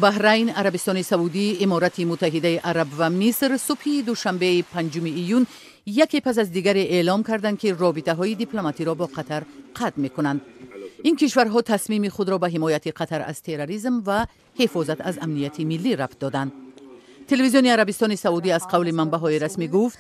بحرین، عربستان سعودی، امارات متحده عرب و مصر صبح دوشنبه 5 ایون یکی پس از دیگر اعلام کردند که رابطه‌های دیپلماتی را با قطر قطع می‌کنند. این کشورها تصمیم خود را به حمایت قطر از تروریسم و حفاظت از امنیت ملی ربط دادند. تلویزیون عربستان سعودی از قول منبع‌های رسمی گفت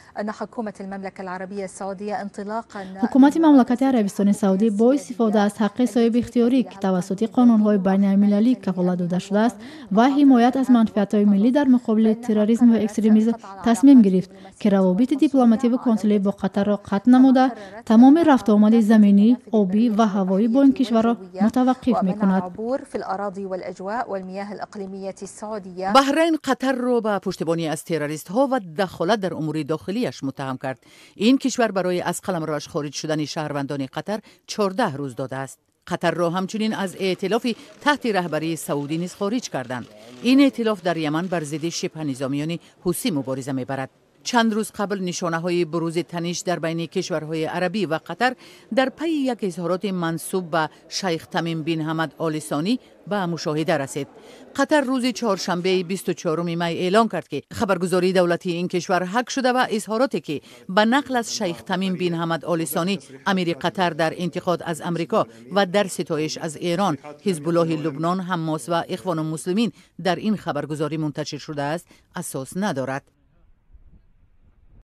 حکومت مملکت عربستان سعودی با استفاده از حق صاحب اختیاری که توسط قانون‌های بین‌المللی کفالت داده شده است و حمایت از منفعت‌های ملی در مقابل تروریسم و اکستریمیسم تصمیم گرفت که روابط دیپلماتی و کنسولی با قطر را قطع نموده تمام رفت و آمد زمینی، آبی و هوایی با این کشور را متوقف می‌کند. بحرین قطر را به پشتیبانی از تروریست ها و دخالت در امور داخلیش متهم کرد. این کشور برای از قلمروش خارج شدن شهروندان قطر 14 روز داده است. قطر را همچنین از ائتلافی تحت رهبری سعودی نیز خارج کردند. این ائتلاف در یمن بر ضد شبه نظامیان حوثی مبارزه میبرد. چند روز قبل نشانه‌های بروز تنش در بین کشورهای عربی و قطر در پی یک اظهارات منسوب به شیخ تمیم بن حمد آل ثانی به مشاهده رسید. قطر روز چهارشنبه 24 می اعلام کرد که خبرگزاری دولتی این کشور هک شده و اظهاراتی که به نقل از شیخ تمیم بن حمد آل ثانی امیر قطر در انتقاد از امریکا و در ستایش از ایران، حزب الله لبنان، حماس و اخوان المسلمین در این خبرگزاری منتشر شده است اساس ندارد.